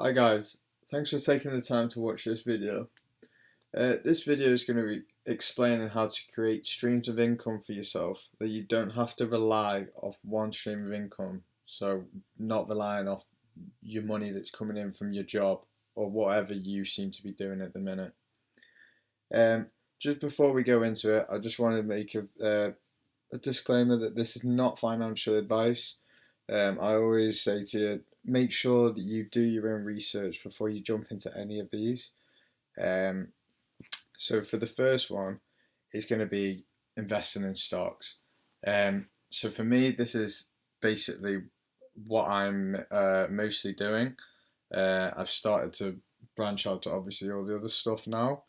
Hi guys, thanks for taking the time to watch this video. This video is going to be explaining how to create streams of income for yourself that you don't have to rely off one stream of income. So not relying off your money that's coming in from your job or whatever you seem to be doing at the minute. Um, just before we go into it, I just want to make a disclaimer that this is not financial advice. I always say to you, make sure that you do your own research before you jump into any of these. Um, so for the first one, it's going to be investing in stocks. So for me, this is basically what I'm mostly doing. I've started to branch out to obviously all the other stuff now.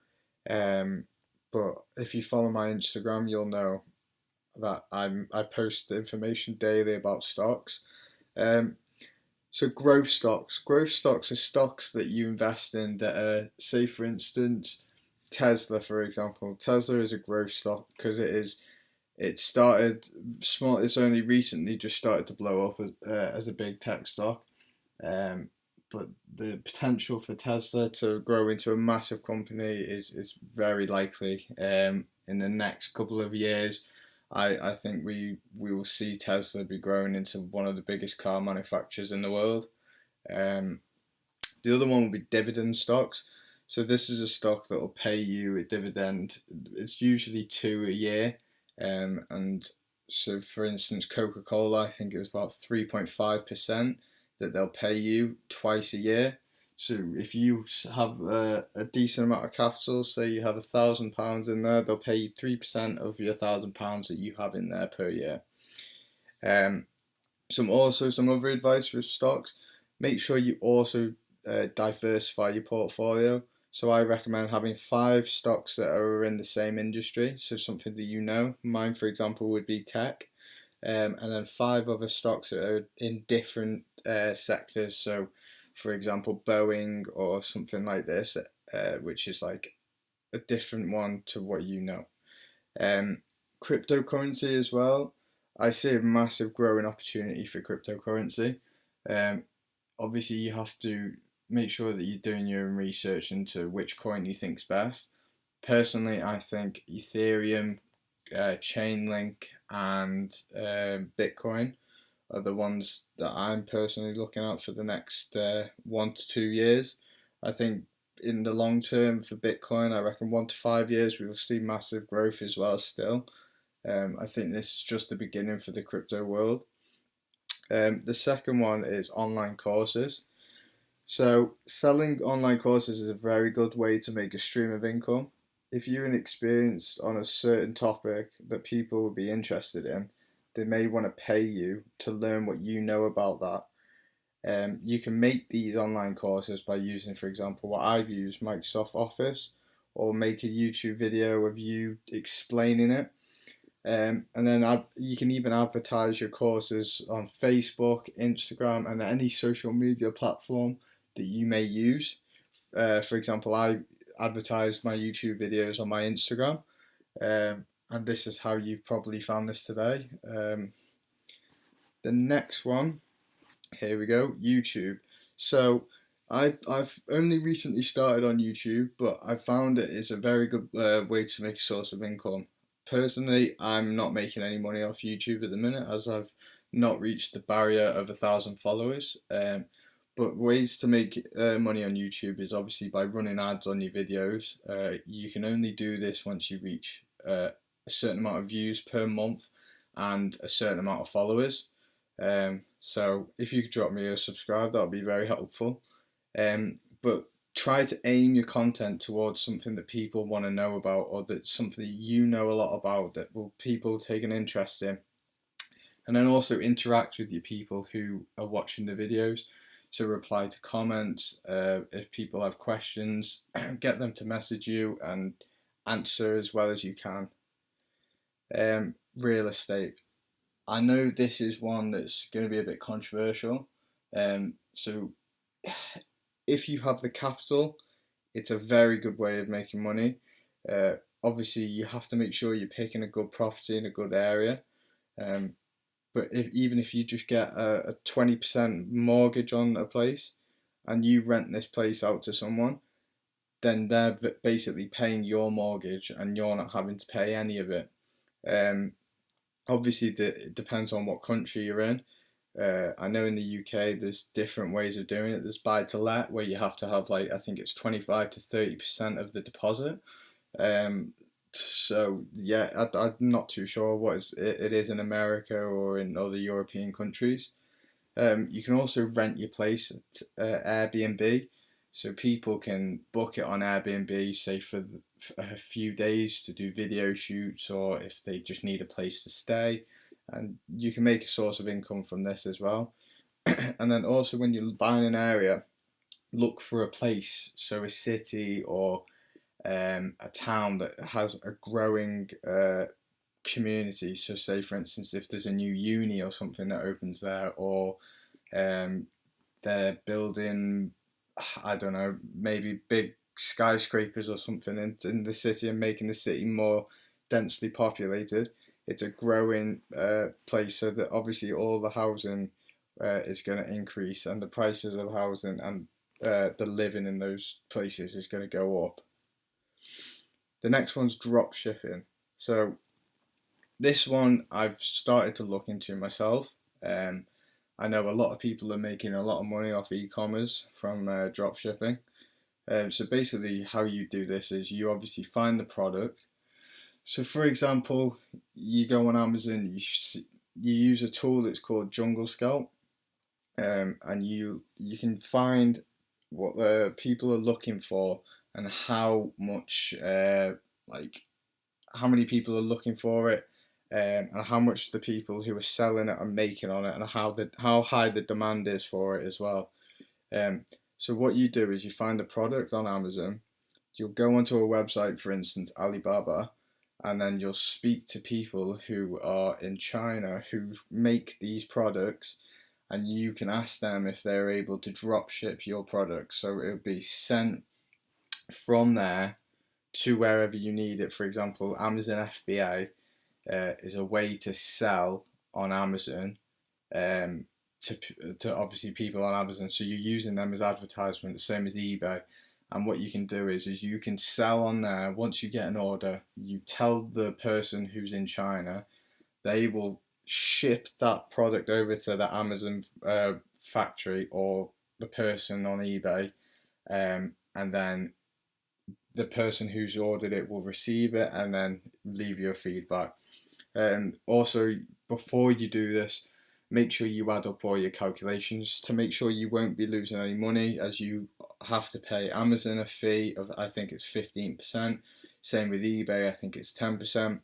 Um, but if you follow my Instagram, you'll know that I post information daily about stocks. Um, so growth stocks are stocks that you invest in that are, say for instance, Tesla, for example. Tesla is a growth stock because it started small. It's only recently just started to blow up as a big tech stock. Um, but the potential for Tesla to grow into a massive company is very likely. In the next couple of years, I think we will see Tesla be growing into one of the biggest car manufacturers in the world. Um, the other one will be dividend stocks. So this is a stock that will pay you a dividend. It's usually two a year, and so for instance, Coca-Cola, I think it's about 3.5% that they'll pay you twice a year. So if you have a decent amount of capital, say you have £1,000 in there, they'll pay you 3% of your £1,000 that you have in there per year. Um, some other advice with stocks. Make sure you also diversify your portfolio. So I recommend having five stocks that are in the same industry, so something that you know. Mine, for example, would be tech, and then five other stocks that are in different sectors. So, for example, Boeing or something like this, which is like a different one to what you know. Um, Cryptocurrency as well. I see a massive growing opportunity for cryptocurrency. Um, Obviously, you have to make sure that you're doing your own research into which coin you think's best. Personally, I think Ethereum, Chainlink, and Bitcoin are the ones that I'm personally looking at for the next 1 to 2 years. I think in the long term for Bitcoin, I reckon 1 to 5 years we will see massive growth as well still. I think this is just the beginning for the crypto world. The second one is online courses. So selling online courses is a very good way to make a stream of income. If you're inexperienced on a certain topic that people would be interested in, they may want to pay you to learn what you know about that. You can make these online courses by using, for example, what I've used, Microsoft Office, or make a YouTube video of you explaining it. And then you can even advertise your courses on Facebook, Instagram, and any social media platform that you may use. For example, I advertise my YouTube videos on my Instagram, and this is how you've probably found this today. The next one, here we go, YouTube. So I've only recently started on YouTube, but I found it is a very good way to make a source of income. Personally, I'm not making any money off YouTube at the minute as I've not reached the barrier of 1,000 followers. But ways to make money on YouTube is obviously by running ads on your videos. You can only do this once you reach a certain amount of views per month and a certain amount of followers. So if you could drop me a subscribe, that would be very helpful. But try to aim your content towards something that people want to know about, or that something you know a lot about that will people take an interest in. And then also interact with your people who are watching the videos. So reply to comments. If people have questions, get them to message you and answer as well as you can. Real estate. I know this is one that's going to be a bit controversial. So if you have the capital, it's a very good way of making money. Uh, Obviously, you have to make sure you're picking a good property in a good area. Um, but even if you just get a 20% mortgage on a place, and you rent this place out to someone, then they're basically paying your mortgage and you're not having to pay any of it. Um, Obviously, it depends on what country you're in. I know in the UK there's different ways of doing it. There's buy to let, where you have to have, like, I think it's 25 to 30% of the deposit. So yeah, I'm not too sure what it is in America or in other European countries. You can also rent your place at Airbnb, so people can book it on Airbnb, say for a few days to do video shoots, or if they just need a place to stay, and you can make a source of income from this as well. And then also, when you're buying an area, look for a place, so a city or a town that has a growing community. So, say for instance, if there's a new uni or something that opens there, or um, they're building, I don't know, maybe big skyscrapers or something in the city and making the city more densely populated. It's a growing place, so that obviously all the housing is going to increase, and the prices of housing and the living in those places is going to go up. The next one's drop shipping. So this one I've started to look into myself. I know a lot of people are making a lot of money off e-commerce from drop shipping. So basically, how you do this is you obviously find the product. So for example, you go on Amazon, you use a tool that's called Jungle Scout, and you can find what the people are looking for and how much like how many people are looking for it, and how much the people who are selling it are making on it, and how high the demand is for it as well. Um, so what you do is you find the product on Amazon, you'll go onto a website, for instance Alibaba, and then you'll speak to people who are in China who make these products, and you can ask them if they're able to drop ship your product. So it'll be sent from there to wherever you need it. For example, Amazon FBA is a way to sell on Amazon, um, to obviously people on Amazon. So you're using them as advertisement, the same as eBay. And what you can do is you can sell on there. Once you get an order, you tell the person who's in China, they will ship that product over to the Amazon factory or the person on eBay, and then the person who's ordered it will receive it and then leave your feedback. Also, before you do this, make sure you add up all your calculations to make sure you won't be losing any money, as you have to pay Amazon a fee of, I think it's 15%. Same with eBay, I think it's 10%.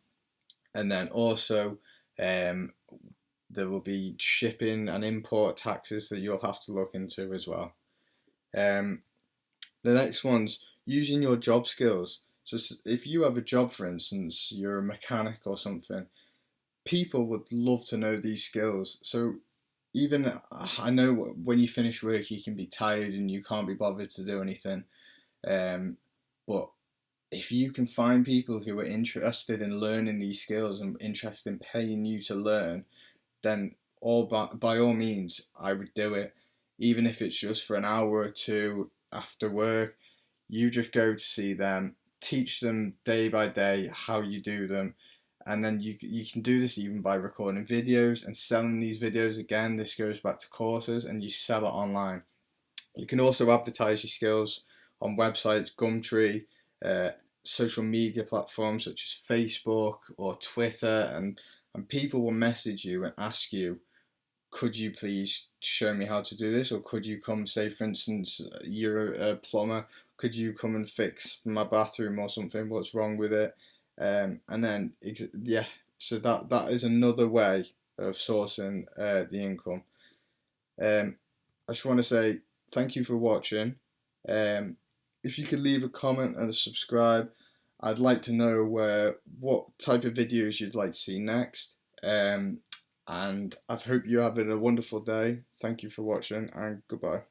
And then also, there will be shipping and import taxes that you'll have to look into as well. Um, the next one's using your job skills. So if you have a job, for instance, you're a mechanic or something, people would love to know these skills. So even, I know when you finish work you can be tired and you can't be bothered to do anything, but if you can find people who are interested in learning these skills and interested in paying you to learn, then by all means I would do it, even if it's just for an hour or two after work. You just go to see them, teach them day by day how you do them, and then you can do this even by recording videos and selling these videos. Again, this goes back to courses, and you sell it online. You can also advertise your skills on websites, Gumtree, social media platforms such as Facebook or Twitter, and people will message you and ask you, could you please show me how to do this? Or could you come, say for instance, you're a plumber, could you come and fix my bathroom or something? What's wrong with it? And then, yeah, so that is another way of sourcing the income. I just want to say thank you for watching. If you could leave a comment and a subscribe, I'd like to know what type of videos you'd like to see next. And I hope you're having a wonderful day. Thank you for watching, and goodbye.